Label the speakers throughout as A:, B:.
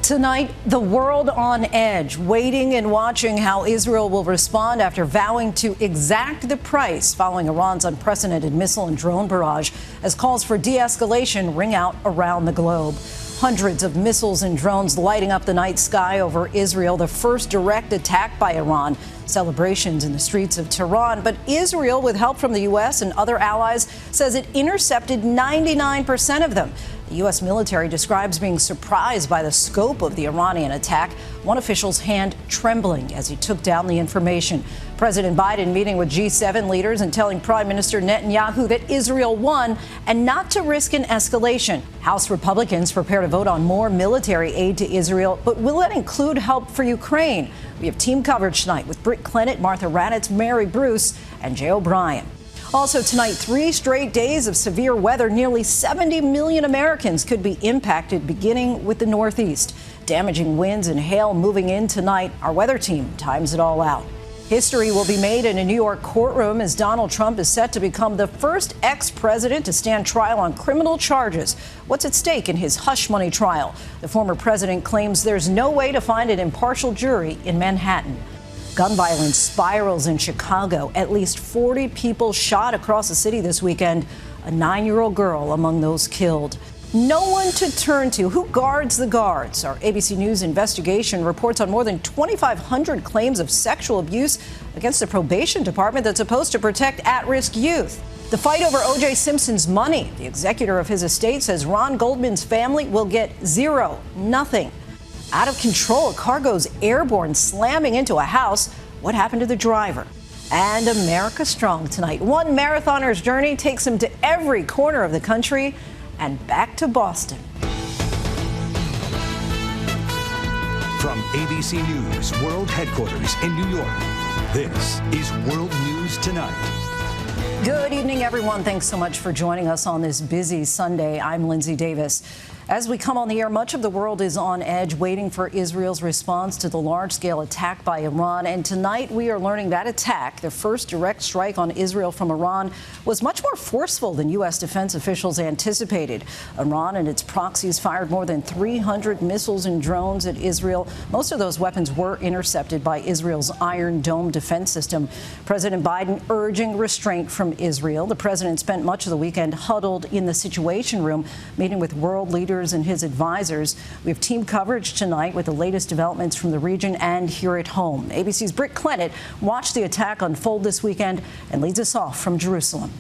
A: Tonight, the world on edge, waiting and watching how Israel will respond after vowing to exact the price following Iran's unprecedented missile and drone barrage, as calls for de-escalation ring out around the globe. Hundreds of missiles and drones lighting up the night sky over Israel, the first direct attack by Iran. Celebrations in the streets of Tehran. But Israel, with help from the U.S. and other allies, says it intercepted 99% of them. The U.S. military describes being surprised by the scope of the Iranian attack, one official's hand trembling as he took down the information. President Biden meeting with G7 leaders and telling Prime Minister Netanyahu that Israel won and not to risk an escalation. House Republicans prepare to vote on more military aid to Israel, but will that include help for Ukraine? We have team coverage tonight with Britt Clennett, Martha Raddatz, Mary Bruce, and Jay O'Brien. Also tonight, 3 straight days of severe weather. Nearly 70 million Americans could be impacted, beginning with the Northeast. Damaging winds and hail moving in tonight. Our weather team times it all out. History will be made in a New York courtroom as Donald Trump is set to become the first ex-president to stand trial on criminal charges. What's at stake in his hush money trial? The former president claims there's no way to find an impartial jury in Manhattan. Gun violence spirals in Chicago. At least 40 people shot across the city this weekend. A 9-year-old girl among those killed. No one to turn to. Who guards the guards? Our ABC News investigation reports on more than 2,500 claims of sexual abuse against the probation department that's supposed to protect at-risk youth. The fight over O.J. Simpson's money. The executor of his estate says Ron Goldman's family will get zero, nothing. Out of control, a car goes airborne, slamming into a house. What happened to the driver? And America Strong tonight. One marathoner's journey takes him to every corner of the country and back to Boston.
B: From ABC News World Headquarters in New York, this is World News Tonight.
A: Good evening, everyone. Thanks so much for joining us on this busy Sunday. I'm Lindsay Davis. As we come on the air, much of the world is on edge, waiting for Israel's response to the large-scale attack by Iran. And tonight, we are learning that attack, the first direct strike on Israel from Iran, was much more forceful than U.S. defense officials anticipated. Iran and its proxies fired more than 300 missiles and drones at Israel. Most of those weapons were intercepted by Israel's Iron Dome defense system. President Biden urging restraint from Israel. The president spent much of the weekend huddled in the Situation Room, meeting with world leaders and his advisors. We have team coverage tonight with the latest developments from the region and here at home. ABC's Britt Clennett watched the attack unfold this weekend and leads us off from Jerusalem.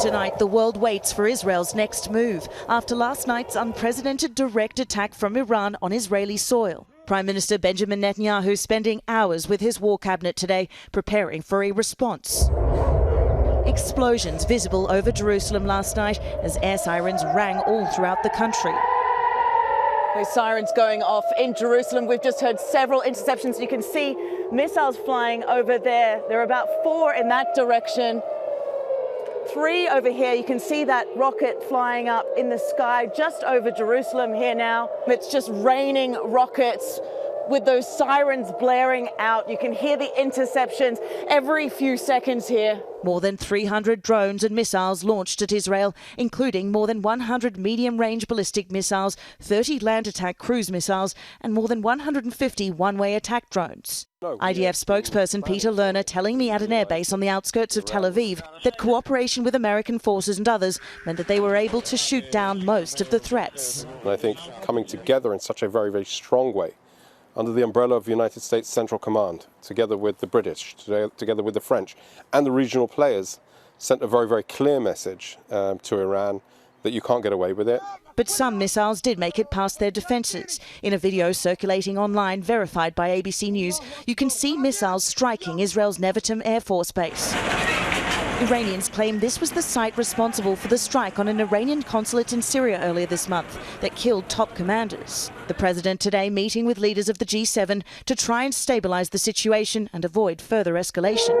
C: Tonight, the world waits for Israel's next move after last night's unprecedented direct attack from Iran on Israeli soil. Prime Minister Benjamin Netanyahu spending hours with his war cabinet today preparing for a response. Explosions visible over Jerusalem last night as air sirens rang all throughout the country.
D: Those sirens going off in Jerusalem. We've just heard several interceptions. You can see missiles flying over there. There are about 4 in that direction. 3 over here. You can see that rocket flying up in the sky just over Jerusalem here now. It's just raining rockets with those sirens blaring out. You can hear the interceptions every few seconds here.
C: More than 300 drones and missiles launched at Israel, including more than 100 medium-range ballistic missiles, 30 land attack cruise missiles, and more than 150 one-way attack drones. IDF spokesperson Peter Lerner telling me at an airbase on the outskirts of Tel Aviv that cooperation with American forces and others meant that they were able to shoot down most of the threats.
E: And I think coming together in such a very, very strong way, under the umbrella of the United States Central Command, together with the British, together with the French, and the regional players, sent a very, very clear message to Iran that you can't get away with it.
C: But some missiles did make it past their defences. In a video circulating online, verified by ABC News, you can see missiles striking Israel's Nevatim Air Force Base. Iranians claim this was the site responsible for the strike on an Iranian consulate in Syria earlier this month that killed top commanders. The president today meeting with leaders of the G7 to try and stabilize the situation and avoid further escalation.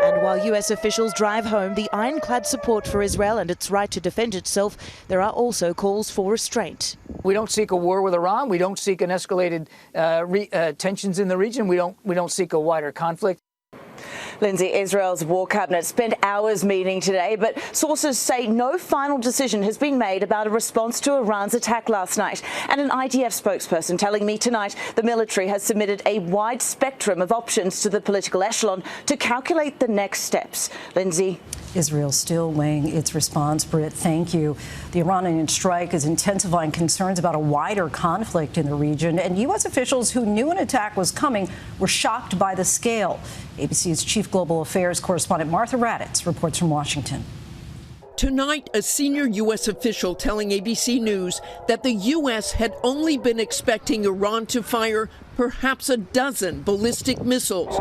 C: And while U.S. officials drive home the ironclad support for Israel and its right to defend itself, there are also calls for restraint.
F: We don't seek a war with Iran. We don't seek an escalated tensions in the region. We don't seek a wider conflict.
D: Lindsay, Israel's war cabinet spent hours meeting today, but sources say no final decision has been made about a response to Iran's attack last night. And an IDF spokesperson telling me tonight the military has submitted a wide spectrum of options to the political echelon to calculate the next steps. Lindsay.
A: Israel still weighing its response. Britt, thank you. The Iranian strike is intensifying concerns about a wider conflict in the region, and U.S. officials who knew an attack was coming were shocked by the scale. ABC's chief global affairs correspondent Martha Raddatz reports from Washington.
G: Tonight, a senior U.S. official telling ABC News that the U.S. had only been expecting Iran to fire perhaps a dozen ballistic missiles.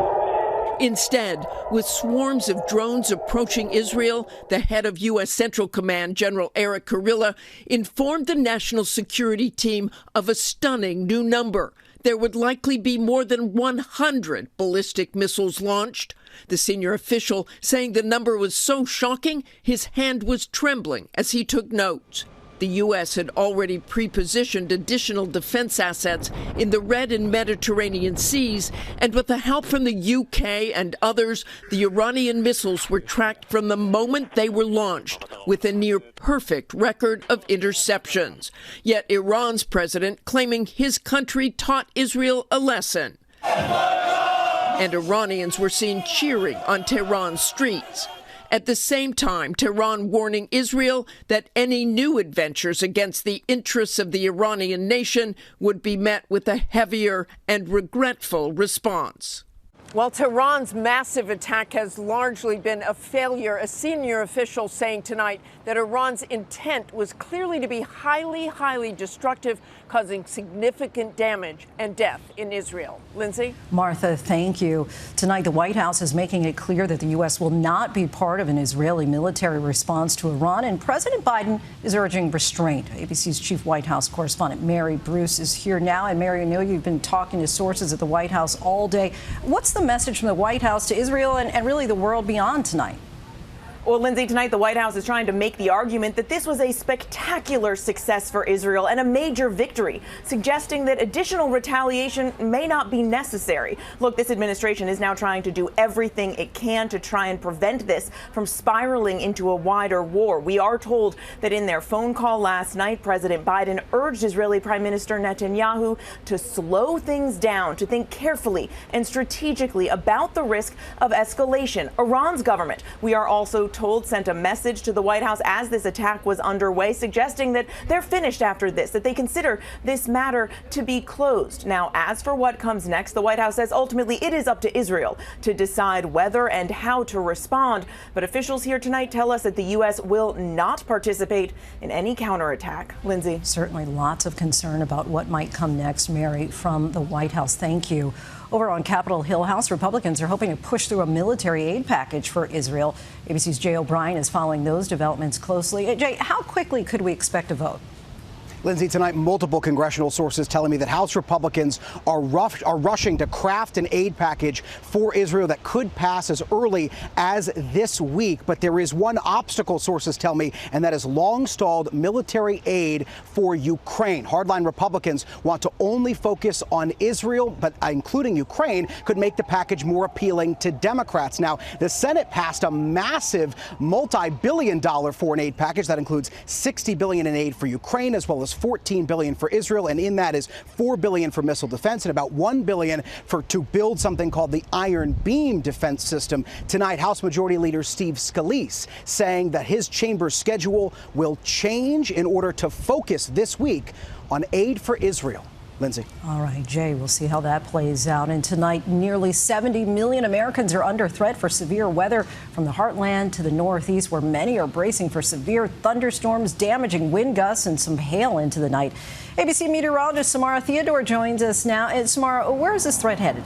G: Instead, with swarms of drones approaching Israel, the head of U.S. Central Command, General Eric Kurilla, informed the national security team of a stunning new number. There would likely be more than 100 ballistic missiles launched. The senior official saying the number was so shocking, his hand was trembling as he took notes. The U.S. had already pre-positioned additional defense assets in the Red and Mediterranean seas, and with the help from the U.K. and others, the Iranian missiles were tracked from the moment they were launched, with a near-perfect record of interceptions. Yet Iran's president claiming his country taught Israel a lesson. And Iranians were seen cheering on Tehran's streets. At the same time, Tehran warning Israel that any new adventures against the interests of the Iranian nation would be met with a heavier and regretful response.
H: Well, Tehran's massive attack has largely been a failure. A senior official saying tonight that Iran's intent was clearly to be highly destructive, causing significant damage and death in Israel. Lindsay?
A: Martha, thank you. Tonight, the White House is making it clear that the U.S. will not be part of an Israeli military response to Iran, and President Biden is urging restraint. ABC's chief White House correspondent Mary Bruce is here now. And Mary, I know you've been talking to sources at the White House all day. What's the message from the White House to Israel and really the world beyond tonight?
I: Well, Lindsay, tonight the White House is trying to make the argument that this was a spectacular success for Israel and a major victory, suggesting that additional retaliation may not be necessary. Look, this administration is now trying to do everything it can to try and prevent this from spiraling into a wider war. We are told that in their phone call last night, President Biden urged Israeli Prime Minister Netanyahu to slow things down, to think carefully and strategically about the risk of escalation. Iran's government, we are also told, sent a message to the White House as this attack was underway, suggesting that they're finished after this, that they consider this matter to be closed. Now, as for what comes next, the White House says ultimately it is up to Israel to decide whether and how to respond. But officials here tonight tell us that the U.S. will not participate in any counterattack. Lindsay?
A: Certainly lots of concern about what might come next, Mary, from the White House. Thank you. Over on Capitol Hill, House Republicans are hoping to push through a military aid package for Israel. ABC's Jay O'Brien is following those developments closely. Jay, how quickly could we expect a vote?
J: Lindsay, tonight, multiple congressional sources telling me that House Republicans are rushing to craft an aid package for Israel that could pass as early as this week. But there is one obstacle, sources tell me, and that is long-stalled military aid for Ukraine. Hardline Republicans want to only focus on Israel, but including Ukraine could make the package more appealing to Democrats. Now, the Senate passed a massive multi-billion-dollar foreign aid package that includes $60 billion in aid for Ukraine, as well as $14 billion for Israel, and in that is $4 billion for missile defense and about $1 billion to build something called the Iron Beam defense system. Tonight, House Majority Leader Steve Scalise saying that his chamber's schedule will change in order to focus this week on aid for Israel. Lindsay.
A: All right, Jay, we'll see how that plays out. And tonight, nearly 70 million Americans are under threat for severe weather from the heartland to the northeast, where many are bracing for severe thunderstorms, damaging wind gusts, and some hail into the night. ABC meteorologist Samara Theodore joins us now. And Samara, where is this threat headed?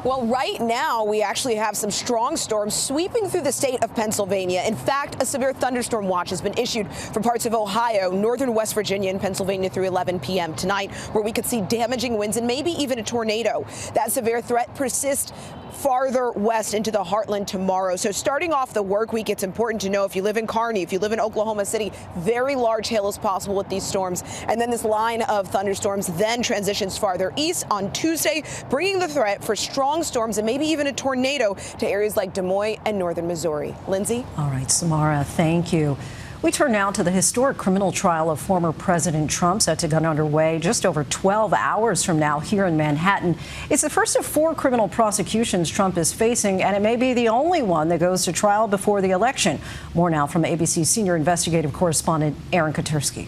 K: Well, right now, we actually have some strong storms sweeping through the state of Pennsylvania. In fact, a severe thunderstorm watch has been issued for parts of Ohio, northern West Virginia, and Pennsylvania through 11 p.m. tonight, where we could see damaging winds and maybe even a tornado. That severe threat persists farther west into the heartland tomorrow. So starting off the work week, it's important to know if you live in Kearney, if you live in Oklahoma City, very large hail is possible with these storms. And then this line of thunderstorms then transitions farther east on Tuesday, bringing the threat for strong strong storms and maybe even a tornado to areas like Des Moines and northern Missouri. Lindsay?
A: All right, Samara, thank you. We turn now to the historic criminal trial of former President Trump, set to get underway just over 12 hours from now here in Manhattan. It's the first of 4 criminal prosecutions Trump is facing, and it may be the only one that goes to trial before the election. More now from ABC senior investigative correspondent Aaron Katersky.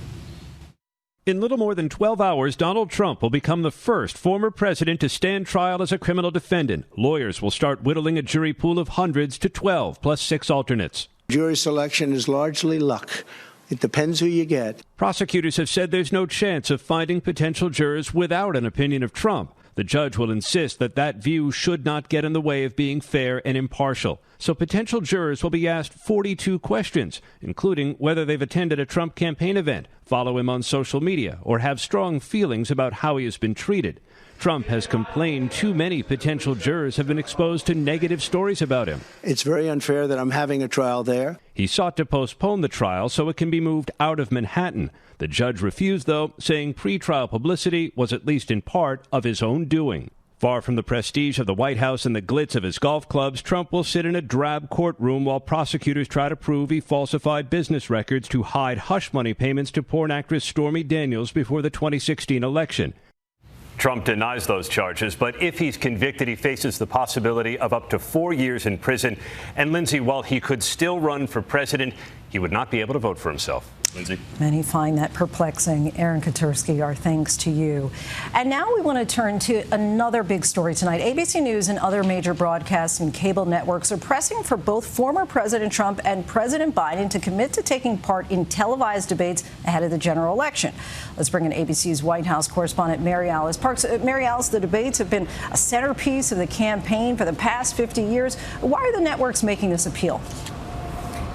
L: In little more than 12 hours, Donald Trump will become the first former president to stand trial as a criminal defendant. Lawyers will start whittling a jury pool of hundreds to 12, plus 6 alternates.
M: Jury selection is largely luck. It depends who you get.
L: Prosecutors have said there's no chance of finding potential jurors without an opinion of Trump. The judge will insist that that view should not get in the way of being fair and impartial. So potential jurors will be asked 42 questions, including whether they've attended a Trump campaign event, follow him on social media, or have strong feelings about how he has been treated. Trump has complained too many potential jurors have been exposed to negative stories about him.
M: It's very unfair that I'm having a trial there.
L: He sought to postpone the trial so it can be moved out of Manhattan. The judge refused, though, saying pretrial publicity was at least in part of his own doing. Far from the prestige of the White House and the glitz of his golf clubs, Trump will sit in a drab courtroom while prosecutors try to prove he falsified business records to hide hush money payments to porn actress Stormy Daniels before the 2016 election.
N: Trump denies those charges, but if he's convicted, he faces the possibility of up to 4 years in prison. And Lindsay, while he could still run for president, he would not be able to vote for himself. Lindsay.
A: Many find that perplexing. Aaron Katersky, our thanks to you. And now we want to turn to another big story tonight. ABC News and other major broadcasts and cable networks are pressing for both former President Trump and President Biden to commit to taking part in televised debates ahead of the general election. Let's bring in ABC's White House correspondent Mary Alice Parks. Mary Alice, the debates have been a centerpiece of the campaign for the past 50 years. Why are the networks making this appeal?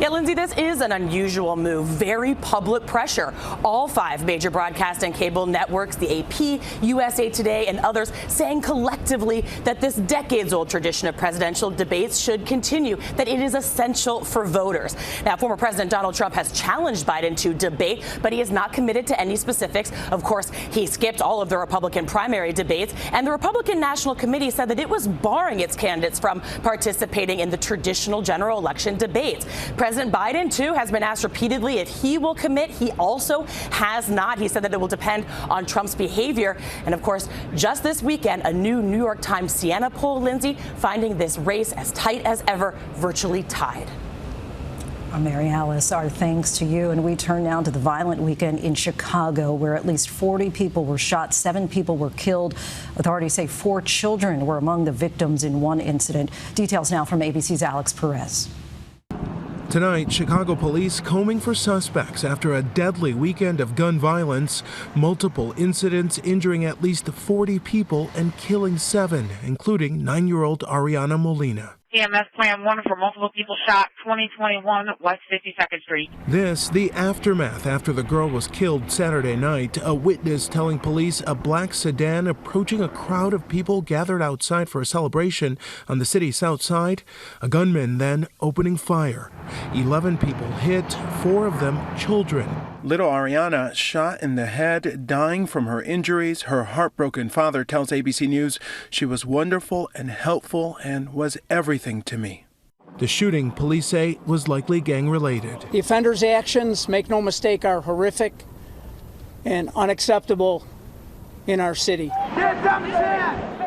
I: Yeah, Lindsay, this is an unusual move. Very public pressure. All 5 major broadcast and cable networks, the AP, USA Today, and others, saying collectively that this decades-old tradition of presidential debates should continue, that it is essential for voters. Now, former President Donald Trump has challenged Biden to debate, but he is not committed to any specifics. Of course, he skipped all of the Republican primary debates, and the Republican National Committee said that it was barring its candidates from participating in the traditional general election debates. President Biden, too, has been asked repeatedly if he will commit. He also has not. He said that it will depend on Trump's behavior. And, of course, just this weekend, a new New York Times Siena poll, Lindsay, finding this race as tight as ever, virtually tied.
A: Mary Alice, our thanks to you. And we turn now to the violent weekend in Chicago, where at least 40 people were shot, 7 people were killed. Authorities say 4 children were among the victims in one incident. Details now from ABC's Alex Perez.
O: Tonight, Chicago police combing for suspects after a deadly weekend of gun violence, multiple incidents injuring at least 40 people and killing 7, including 9-year-old Ariana Molina.
P: EMS Plan 1 for multiple people shot, 2021 West 52nd Street.
O: This, the aftermath after the girl was killed Saturday night. A witness telling police a black sedan approaching a crowd of people gathered outside for a celebration on the city's south side. A gunman then opening fire. 11 people hit, 4 of them children. Little Ariana shot in the head, dying from her injuries. Her heartbroken father tells ABC News she was wonderful and helpful and was everything to me. The shooting, police say, was likely gang-related.
Q: The offender's actions, make no mistake, are horrific and unacceptable in our city.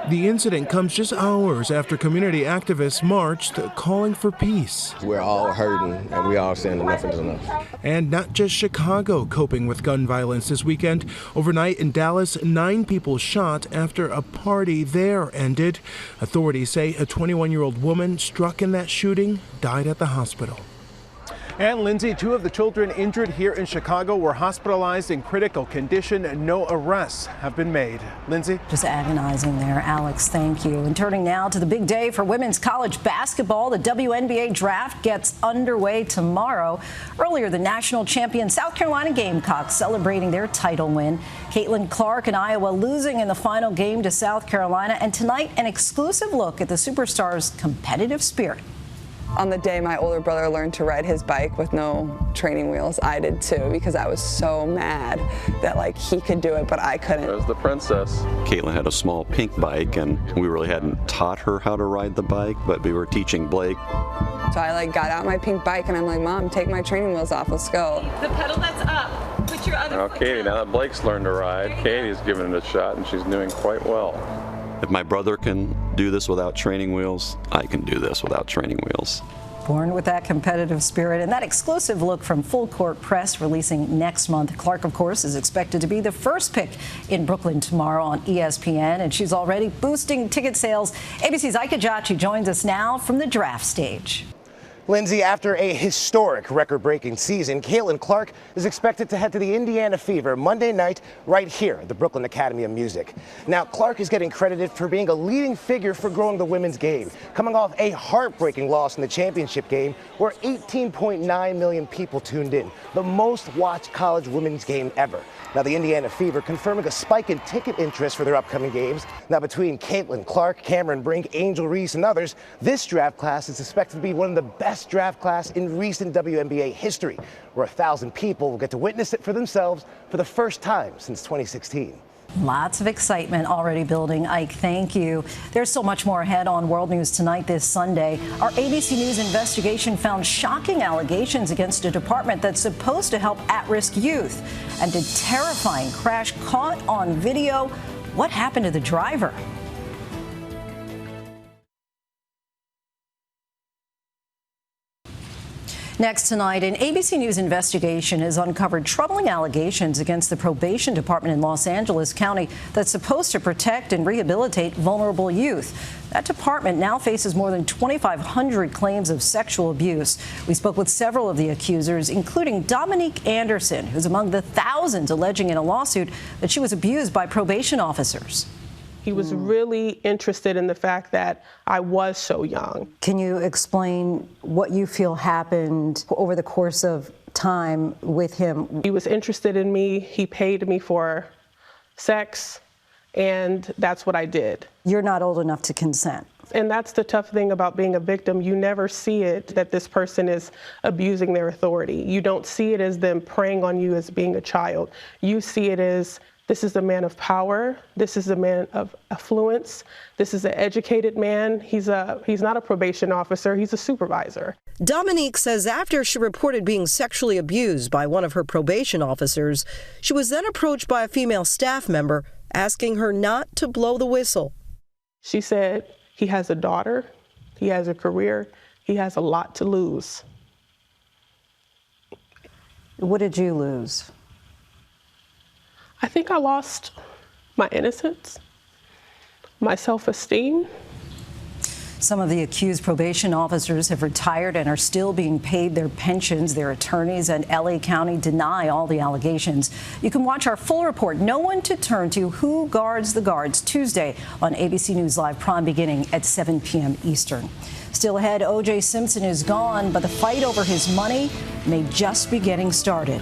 O: The incident comes just hours after community activists marched calling for peace.
R: We're all hurting, and we all saying enough is enough.
O: And not just Chicago coping with gun violence this weekend. Overnight in Dallas, 9 people shot after a party there ended. Authorities say a 21-year-old woman struck in that shooting died at the hospital. And Lindsay, 2 of the children injured here in Chicago were hospitalized in critical condition. No arrests have been made. Lindsay?
A: Just agonizing there, Alex. Thank you. And turning now to the big day for women's college basketball. The WNBA draft gets underway tomorrow. Earlier, the national champion South Carolina Gamecocks celebrating their title win. Caitlin Clark and Iowa losing in the final game to South Carolina. And tonight, an exclusive look at the Superstars' competitive spirit.
S: On the day my older brother learned to ride his bike with no training wheels, I did too, because I was so mad that like he could do it, but I couldn't.
T: There's the princess. Caitlin had a small pink bike, and we really hadn't taught her how to ride the bike, but we were teaching Blake.
S: So I like got out my pink bike and I'm like, Mom, take my training wheels off, let's go.
U: The pedal that's up, put your other foot
T: Katie,
U: down.
T: now that Blake's learned to ride, Katie's giving it a shot and she's doing quite well. If my brother can do this without training wheels, I can do this without training wheels.
A: Born with that competitive spirit and that exclusive look from Full Court Press releasing next month. Clark, of course, is expected to be the first pick in Brooklyn tomorrow on ESPN, and she's already boosting ticket sales. ABC's Ike Ajachi joins us now from the draft stage.
V: Lindsay, after a historic record-breaking season, Caitlin Clark is expected to head to the Indiana Fever Monday night right here at the Brooklyn Academy of Music. Now, Clark is getting credited for being a leading figure for growing the women's game, coming off a heartbreaking loss in the championship game where 18.9 million people tuned in, the most watched college women's game ever. Now, the Indiana Fever confirming a spike in ticket interest for their upcoming games. Now, between Caitlin Clark, Cameron Brink, Angel Reese, and others, this draft class is expected to be one of the best draft class in recent WNBA history, where 1,000 people will get to witness it for themselves for the first time since 2016.
A: Lots of excitement already building. Ike, thank you. There's so much more ahead on World News Tonight this Sunday. Our ABC News investigation found shocking allegations against a department that's supposed to help at-risk youth. And a terrifying crash caught on video. What happened to the driver? Next tonight, an ABC News investigation has uncovered troubling allegations against the Probation Department in Los Angeles County that's supposed to protect and rehabilitate vulnerable youth. That department now faces more than 2,500 claims of sexual abuse. We spoke with several of the accusers, including Dominique Anderson, who's among the thousands alleging in a lawsuit that she was abused by probation officers.
W: He was really interested in the fact that I was so young.
A: Can you explain what you feel happened over the course of time with him?
W: He was interested in me. He paid me for sex, and that's what I did.
A: You're not old enough to consent.
W: And that's the tough thing about being a victim. You never see it that this person is abusing their authority. You don't see it as them preying on you as being a child. You see it as this is a man of power. This is a man of affluence. This is an educated man. He's not a probation officer. He's a supervisor.
X: Dominique says after she reported being sexually abused by one of her probation officers, she was then approached by a female staff member asking her not to blow the whistle.
W: She said, he has a daughter. He has a career. He has a lot to lose.
A: What did you lose?
W: I think I lost my innocence, my self-esteem.
A: Some of the accused probation officers have retired and are still being paid their pensions. Their attorneys and LA County deny all the allegations. You can watch our full report, No One to Turn to, Who Guards the Guards, Tuesday on ABC News Live Prime beginning at 7 p.m. Eastern. Still ahead, O.J. Simpson is gone, but the fight over his money may just be getting started.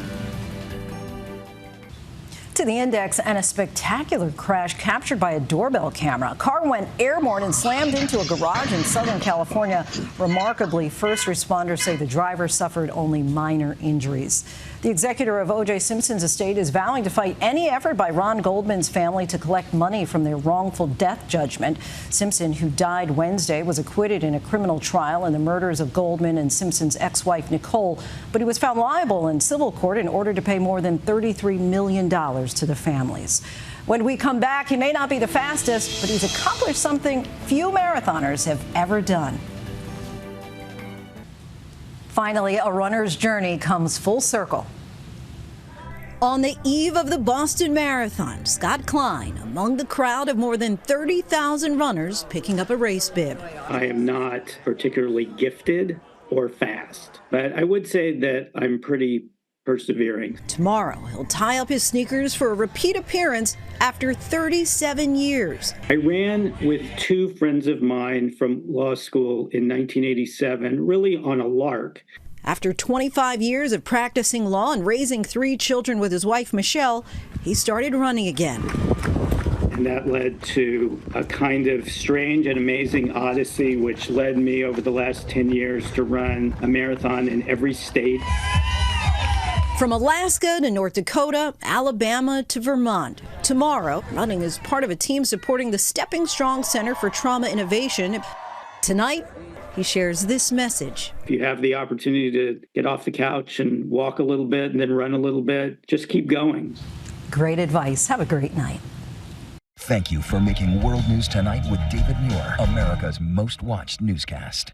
A: To the index, and a spectacular crash captured by a doorbell camera. A car went airborne and slammed into a garage in Southern California. Remarkably, first responders say the driver suffered only minor injuries. The executor of O.J. Simpson's estate is vowing to fight any effort by Ron Goldman's family to collect money from their wrongful death judgment. Simpson, who died Wednesday, was acquitted in a criminal trial in the murders of Goldman and Simpson's ex-wife Nicole, but he was found liable in civil court in order to pay more than $33 million to the families. When we come back, he may not be the fastest, but he's accomplished something few marathoners have ever done. Finally, a runner's journey comes full circle.
Y: On the eve of the Boston Marathon, Scott Klein among the crowd of more than 30,000 runners picking up a race bib.
Z: I am not particularly gifted or fast, but I would say that I'm pretty persevering.
Y: Tomorrow, he'll tie up his sneakers for a repeat appearance after 37 years.
Z: I ran with two friends of mine from law school in 1987, really on a lark.
Y: After 25 years of practicing law and raising 3 children with his wife, Michelle, he started running again.
Z: And that led to a kind of strange and amazing odyssey, which led me over the last 10 years to run a marathon in every state.
Y: From Alaska to North Dakota, Alabama to Vermont. Tomorrow, running is part of a team supporting the Stepping Strong Center for Trauma Innovation. Tonight, he shares this message.
Z: If you have the opportunity to get off the couch and walk a little bit and then run a little bit, just keep going.
A: Great advice. Have a great night.
B: Thank you for making World News Tonight with David Muir, America's most watched newscast.